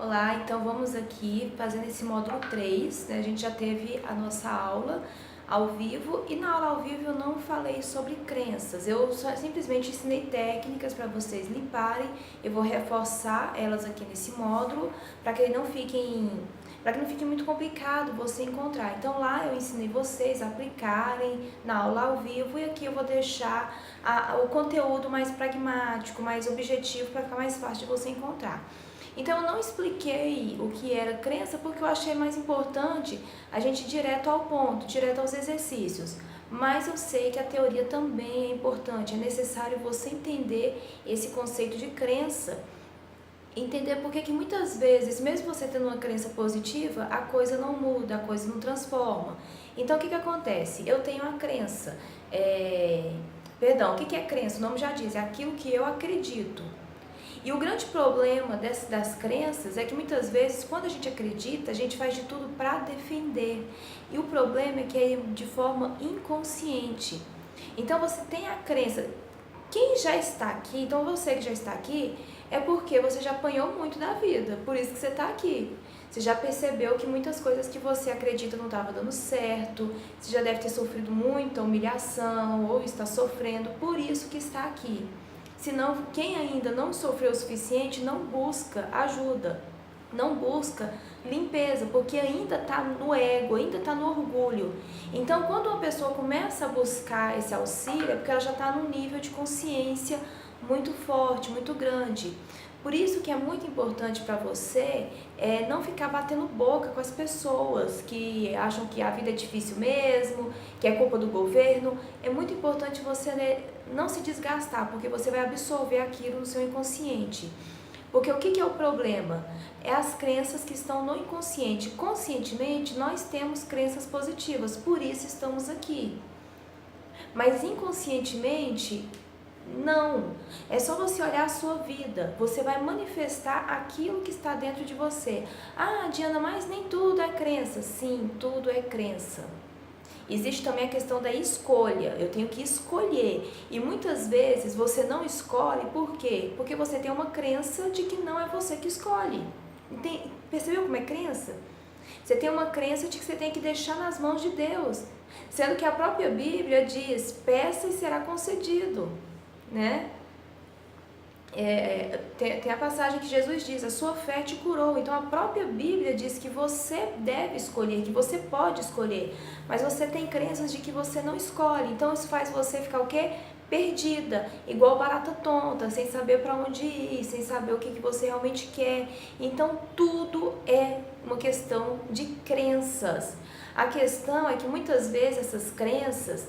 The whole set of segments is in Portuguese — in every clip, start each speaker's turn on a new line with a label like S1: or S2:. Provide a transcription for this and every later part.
S1: Olá, então vamos aqui fazendo esse módulo 3, né? A gente já teve a nossa aula ao vivo e na aula ao vivo eu não falei sobre crenças, eu só simplesmente ensinei técnicas para vocês limparem. Eu vou reforçar elas aqui nesse módulo para que não fique muito complicado você encontrar. Então lá eu ensinei vocês a aplicarem na aula ao vivo e aqui eu vou deixar o conteúdo mais pragmático, mais objetivo para ficar mais fácil de você encontrar. Então eu não expliquei o que era crença porque eu achei mais importante a gente ir direto ao ponto, direto aos exercícios. Mas eu sei que a teoria também é importante, é necessário você entender esse conceito de crença, entender por que muitas vezes, mesmo você tendo uma crença positiva, a coisa não muda, a coisa não transforma. Então o que acontece? Eu tenho a crença, o que é crença? O nome já diz, é aquilo que eu acredito. E o grande problema das crenças é que muitas vezes, quando a gente acredita, a gente faz de tudo para defender. E o problema é que é de forma inconsciente. Então você tem a crença. Quem já está aqui, então você que já está aqui, é porque você já apanhou muito da vida, por isso que você está aqui. Você já percebeu que muitas coisas que você acredita não estavam dando certo, você já deve ter sofrido muita humilhação ou está sofrendo, por isso que está aqui. Senão, quem ainda não sofreu o suficiente não busca ajuda, não busca limpeza, porque ainda está no ego, ainda está no orgulho. Então, quando uma pessoa começa a buscar esse auxílio, é porque ela já está num nível de consciência muito forte, muito grande. Por isso que é muito importante para você não ficar batendo boca com as pessoas que acham que a vida é difícil mesmo, que é culpa do governo. É muito importante você não se desgastar, porque você vai absorver aquilo no seu inconsciente. Porque o que é o problema? É as crenças que estão no inconsciente. Conscientemente, nós temos crenças positivas, por isso estamos aqui. Mas inconscientemente, não. É só você olhar a sua vida. Você vai manifestar aquilo que está dentro de você. Ah, Diana, mas nem tudo é crença. Sim, tudo é crença. Existe também a questão da escolha. Eu tenho que escolher. E muitas vezes você não escolhe. Por quê? Porque você tem uma crença de que não é você que escolhe. Percebeu como é crença? Você tem uma crença de que você tem que deixar nas mãos de Deus. Sendo que a própria Bíblia diz, peça e será concedido. Né? Tem a passagem que Jesus diz, a sua fé te curou. Então a própria Bíblia diz que você deve escolher, que você pode escolher, mas você tem crenças de que você não escolhe. Então isso faz você ficar o quê? Perdida, igual barata tonta, sem saber para onde ir, sem saber o que você realmente quer. Então tudo é uma questão de crenças. A questão é que muitas vezes essas crenças,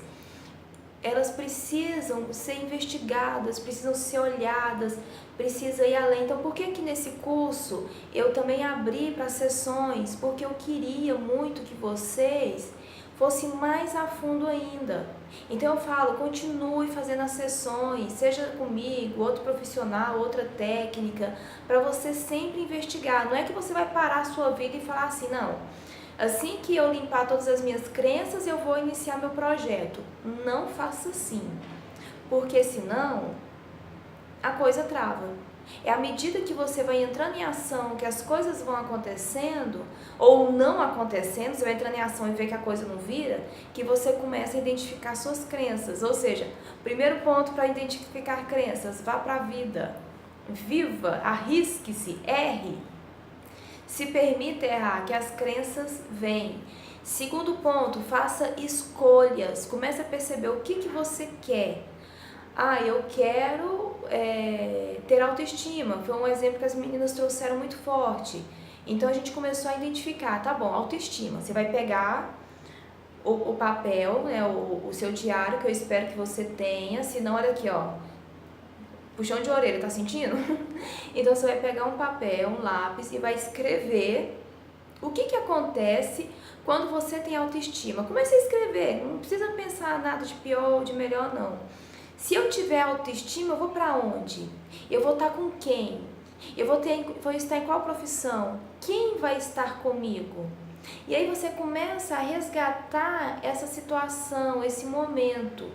S1: elas precisam ser investigadas, precisam ser olhadas, precisa ir além. Então, por que nesse curso eu também abri para sessões? Porque eu queria muito que vocês fossem mais a fundo ainda. Então eu falo, continue fazendo as sessões, seja comigo, outro profissional, outra técnica, para você sempre investigar. Não é que você vai parar a sua vida e falar assim, não, assim que eu limpar todas as minhas crenças, eu vou iniciar meu projeto. Não faça assim, porque senão a coisa trava. É à medida que você vai entrando em ação, que as coisas vão acontecendo, ou não acontecendo, você vai entrando em ação e vê que a coisa não vira, que você começa a identificar suas crenças. Ou seja, primeiro ponto para identificar crenças, vá para a vida. Viva, arrisque-se, erre. Se permita errar, que as crenças vêm. Segundo ponto, faça escolhas. Comece a perceber o que você quer. Ah, eu quero ter autoestima. Foi um exemplo que as meninas trouxeram muito forte. Então a gente começou a identificar, tá bom, autoestima. Você vai pegar o papel, né, o seu diário, que eu espero que você tenha. Se não, olha aqui, ó. Puxão de orelha, tá sentindo? Então você vai pegar um papel, um lápis e vai escrever o que acontece quando você tem autoestima. Comece a escrever, não precisa pensar nada de pior ou de melhor não. Se eu tiver autoestima, eu vou pra onde? Eu vou estar com quem? Eu vou estar em qual profissão? Quem vai estar comigo? E aí você começa a resgatar essa situação, esse momento.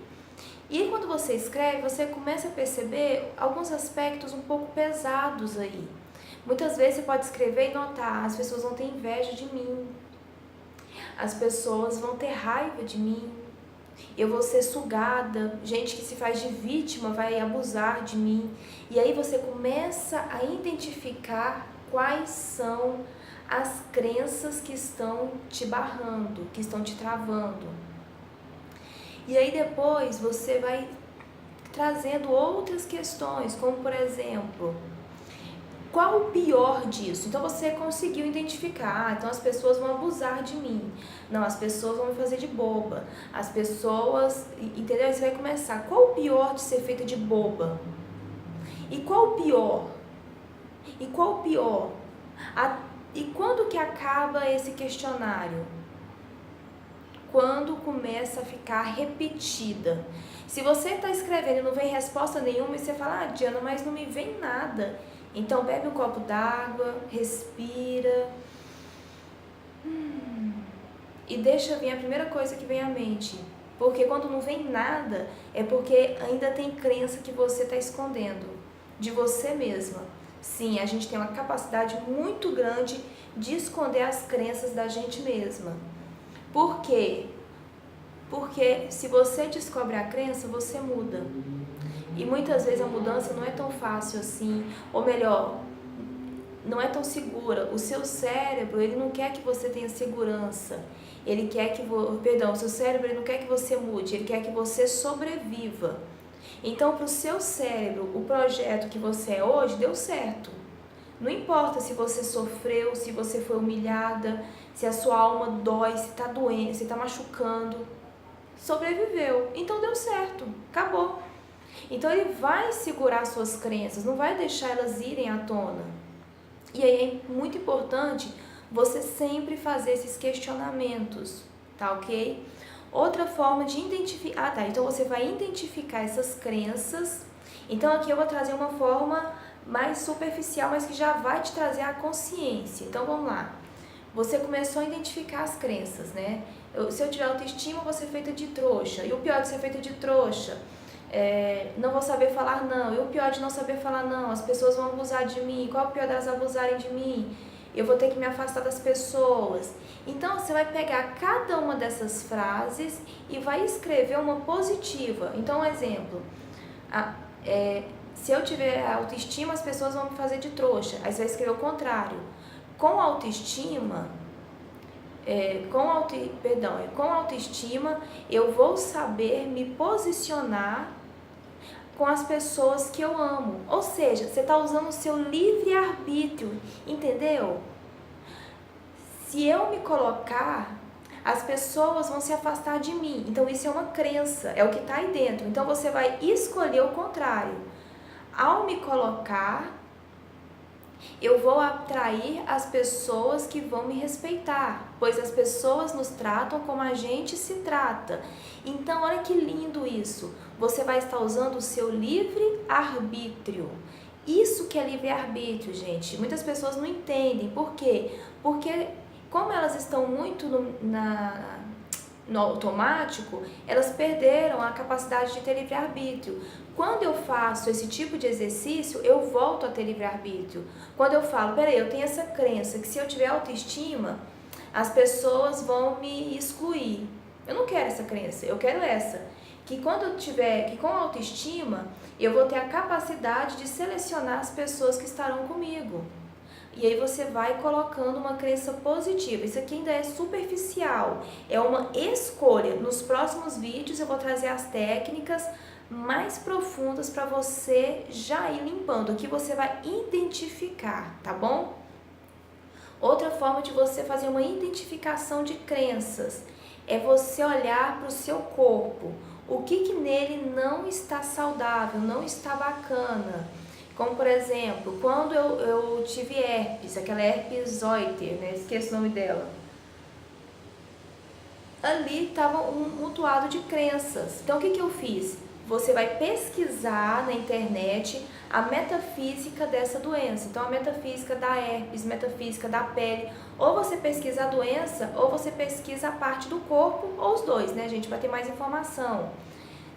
S1: E aí, quando você escreve, você começa a perceber alguns aspectos um pouco pesados aí. Muitas vezes você pode escrever e notar, as pessoas vão ter inveja de mim, as pessoas vão ter raiva de mim, eu vou ser sugada, gente que se faz de vítima vai abusar de mim. E aí você começa a identificar quais são as crenças que estão te barrando, que estão te travando. E aí depois você vai trazendo outras questões, como por exemplo, qual o pior disso? Então você conseguiu identificar, então as pessoas vão abusar de mim. Não, as pessoas vão me fazer de boba. As pessoas, entendeu? Aí você vai começar, qual o pior de ser feita de boba? E qual o pior? E qual o pior? E quando que acaba esse questionário? Quando começa a ficar repetida. Se você está escrevendo e não vem resposta nenhuma, e você fala, Diana, mas não me vem nada. Então bebe um copo d'água, respira e deixa vir a primeira coisa que vem à mente. Porque quando não vem nada, é porque ainda tem crença que você está escondendo de você mesma. Sim, a gente tem uma capacidade muito grande de esconder as crenças da gente mesma. Por quê? Porque se você descobre a crença, você muda. E muitas vezes a mudança não é tão fácil assim, ou melhor, não é tão segura. O seu cérebro, ele não quer que você tenha segurança. Ele quer que o seu cérebro ele não quer que você mude, ele quer que você sobreviva. Então, para o seu cérebro, o projeto que você é hoje deu certo. Não importa se você sofreu, se você foi humilhada, se a sua alma dói, se está doendo, se está machucando. Sobreviveu. Então deu certo. Acabou. Então ele vai segurar suas crenças, não vai deixar elas irem à tona. E aí é muito importante você sempre fazer esses questionamentos, tá ok? Outra forma de identificar, então você vai identificar essas crenças. Então aqui eu vou trazer uma forma mais superficial, mas que já vai te trazer a consciência. Então vamos lá. Você começou a identificar as crenças, né? Se eu tiver autoestima, eu vou ser feita de trouxa. E o pior de ser feita de trouxa, não vou saber falar não. E o pior de não saber falar não, as pessoas vão abusar de mim. Qual é o pior delas abusarem de mim? Eu vou ter que me afastar das pessoas. Então você vai pegar cada uma dessas frases e vai escrever uma positiva. Então, um exemplo, se eu tiver autoestima, as pessoas vão me fazer de trouxa. Aí você vai escrever o contrário. Com autoestima, com autoestima, eu vou saber me posicionar com as pessoas que eu amo. Ou seja, você está usando o seu livre-arbítrio, entendeu? Se eu me colocar, as pessoas vão se afastar de mim. Então isso é uma crença, é o que está aí dentro. Então você vai escolher o contrário. Ao me colocar, eu vou atrair as pessoas que vão me respeitar, pois as pessoas nos tratam como a gente se trata. Então, olha que lindo isso. Você vai estar usando o seu livre-arbítrio. Isso que é livre-arbítrio, gente. Muitas pessoas não entendem. Por quê? Porque como elas estão muito no automático, elas perderam a capacidade de ter livre-arbítrio. Quando eu faço esse tipo de exercício, eu volto a ter livre-arbítrio. Quando eu falo, peraí, eu tenho essa crença que se eu tiver autoestima, as pessoas vão me excluir. Eu não quero essa crença, eu quero essa. Que quando eu tiver, que com autoestima, eu vou ter a capacidade de selecionar as pessoas que estarão comigo. E aí você vai colocando uma crença positiva. Isso aqui ainda é superficial, é uma escolha. Nos próximos vídeos eu vou trazer as técnicas mais profundas para você já ir limpando. Aqui você vai identificar, tá bom? Outra forma de você fazer uma identificação de crenças é você olhar para o seu corpo. O que nele não está saudável, não está bacana. Como, por exemplo, quando eu tive herpes, aquela herpes zoster, né? Esqueço o nome dela. Ali estava um mutuado de crenças. Então, o que eu fiz? Você vai pesquisar na internet a metafísica dessa doença. Então, a metafísica da herpes, metafísica da pele. Ou você pesquisa a doença, ou você pesquisa a parte do corpo, ou os dois, né, gente? Para ter mais informação.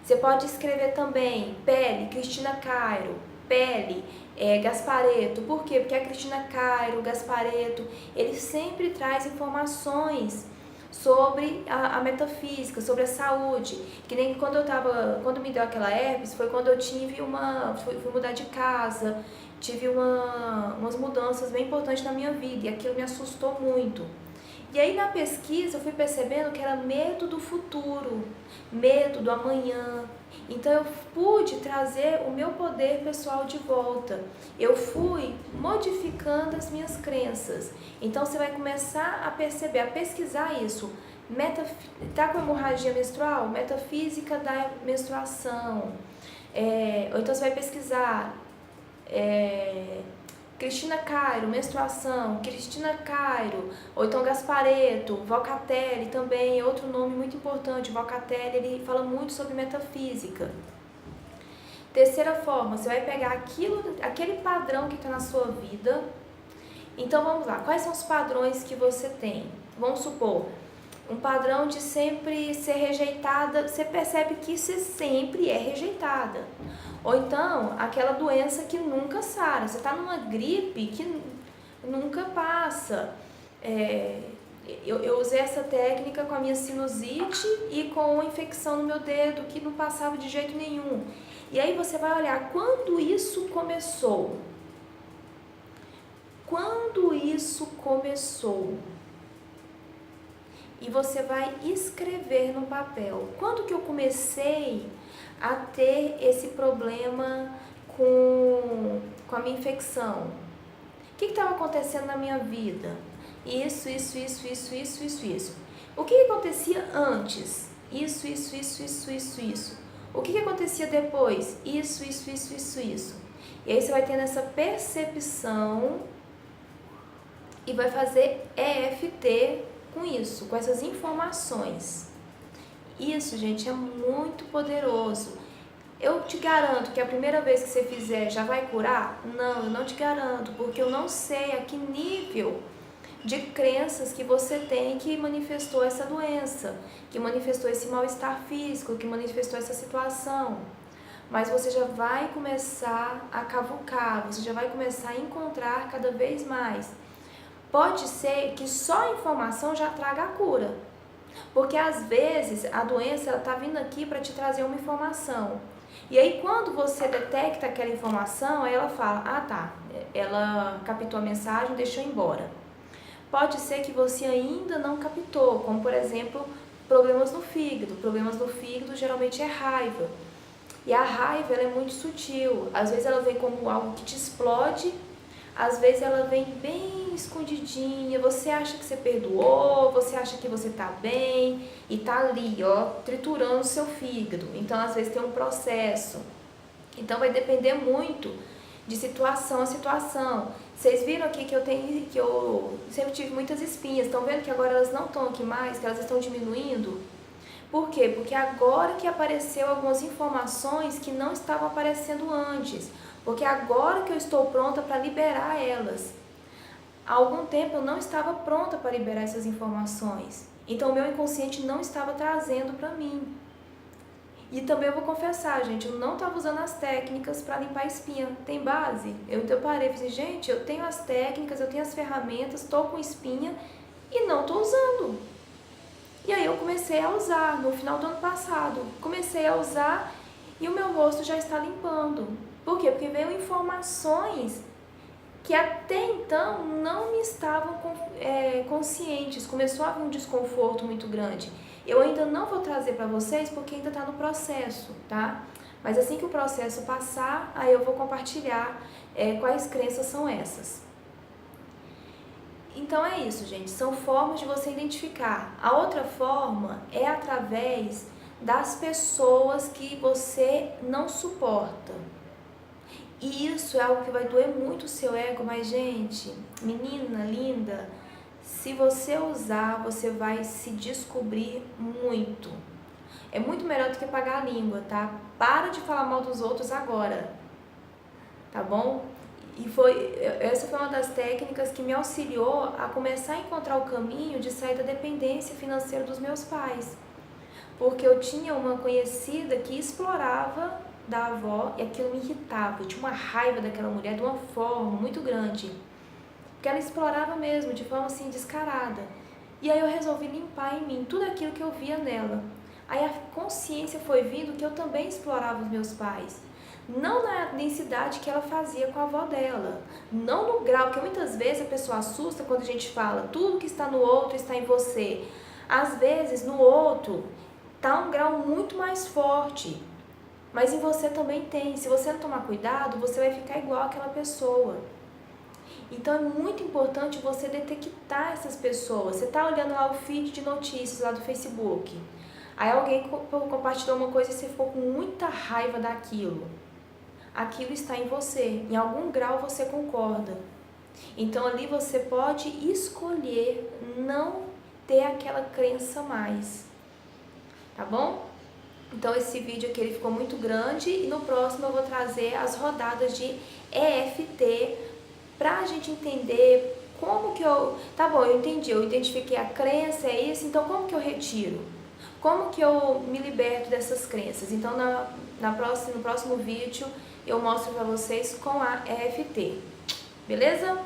S1: Você pode escrever também, pele, Cristina Cairo. pele, Gasparetto. Por quê? Porque a Cristina Cairo, Gasparetto, ele sempre traz informações sobre a metafísica, sobre a saúde. Que nem quando me deu aquela herpes, foi quando eu fui mudar de casa, tive umas mudanças bem importantes na minha vida e aquilo me assustou muito. E aí na pesquisa eu fui percebendo que era medo do futuro, medo do amanhã. Então eu pude trazer o meu poder pessoal de volta. Eu fui modificando as minhas crenças. Então você vai começar a perceber, a pesquisar isso. Tá com hemorragia menstrual? Metafísica da menstruação. Ou então você vai pesquisar Cristina Cairo, menstruação, Cristina Cairo, ou então Gasparetto, Vocatelli também, outro nome muito importante. Vocatelli, ele fala muito sobre metafísica. Terceira forma, você vai pegar aquele padrão que está na sua vida. Então vamos lá, quais são os padrões que você tem? Vamos supor, um padrão de sempre ser rejeitada, você percebe que você sempre é rejeitada. Ou então, aquela doença que nunca sara. Você está numa gripe que nunca passa. Eu usei essa técnica com a minha sinusite e com uma infecção no meu dedo que não passava de jeito nenhum. E aí você vai olhar quando isso começou. Quando isso começou? E você vai escrever no papel. Quando que eu comecei a ter esse problema com a minha infecção? O que estava acontecendo na minha vida? Isso. O que acontecia antes? Isso. O que acontecia depois? Isso. E aí você vai tendo essa percepção e vai fazer EFT com isso, com essas informações. Isso, gente, é muito poderoso. Eu te garanto que a primeira vez que você fizer já vai curar? Não, eu não te garanto, porque eu não sei a que nível de crenças que você tem que manifestou essa doença, que manifestou esse mal-estar físico, que manifestou essa situação. Mas você já vai começar a cavucar, você já vai começar a encontrar cada vez mais. Pode ser que só a informação já traga a cura. Porque às vezes a doença está vindo aqui para te trazer uma informação. E aí quando você detecta aquela informação, aí ela fala, ela captou a mensagem e deixou embora. Pode ser que você ainda não captou, como por exemplo, problemas no fígado. Problemas no fígado geralmente é raiva. E a raiva ela é muito sutil. Às vezes ela vem como algo que te explode, às vezes ela vem bem escondidinha, você acha que você perdoou, você acha que você tá bem e tá ali, triturando o seu fígado. Então, às vezes tem um processo. Então, vai depender muito de situação a situação. Vocês viram aqui que eu sempre tive muitas espinhas. Estão vendo que agora elas não estão aqui mais, que elas estão diminuindo? Por quê? Porque agora que apareceu algumas informações que não estavam aparecendo antes. Porque agora que eu estou pronta para liberar elas. Há algum tempo eu não estava pronta para liberar essas informações. Então o meu inconsciente não estava trazendo para mim. E também eu vou confessar, gente, eu não estava usando as técnicas para limpar a espinha. Tem base? Eu parei e falei, gente, eu tenho as técnicas, eu tenho as ferramentas, estou com espinha e não estou usando. E aí eu comecei a usar no final do ano passado. Comecei a usar e o meu rosto já está limpando. Por quê? Porque veio informações que até então não me estavam conscientes. Começou a haver um desconforto muito grande. Eu ainda não vou trazer para vocês porque ainda está no processo, tá? Mas assim que o processo passar, aí eu vou compartilhar quais crenças são essas. Então é isso, gente. São formas de você identificar. A outra forma é através das pessoas que você não suporta. E isso é algo que vai doer muito o seu ego, mas gente, menina linda, se você usar, você vai se descobrir muito. É muito melhor do que pagar a língua, tá? Para de falar mal dos outros agora, tá bom? E essa foi uma das técnicas que me auxiliou a começar a encontrar o caminho de sair da dependência financeira dos meus pais. Porque eu tinha uma conhecida que explorava da avó e aquilo me irritava. Eu tinha uma raiva daquela mulher de uma forma muito grande, porque ela explorava mesmo, de forma assim descarada. E aí eu resolvi limpar em mim tudo aquilo que eu via nela. Aí a consciência foi vindo que eu também explorava os meus pais. Não na densidade que ela fazia com a avó dela. Não no grau, porque muitas vezes a pessoa assusta quando a gente fala tudo que está no outro está em você. Às vezes no outro está um grau muito mais forte, mas em você também tem. Se você não tomar cuidado, você vai ficar igual àquela pessoa. Então é muito importante você detectar essas pessoas. Você está olhando lá o feed de notícias lá do Facebook. Aí alguém compartilhou uma coisa e você ficou com muita raiva daquilo. Aquilo está em você. Em algum grau você concorda. Então ali você pode escolher não ter aquela crença mais. Tá bom? Então esse vídeo aqui ele ficou muito grande e no próximo eu vou trazer as rodadas de EFT pra gente entender como que tá bom, eu entendi, eu identifiquei a crença, é isso, então como que eu retiro? Como que eu me liberto dessas crenças? Então no próximo vídeo eu mostro pra vocês com a EFT, beleza?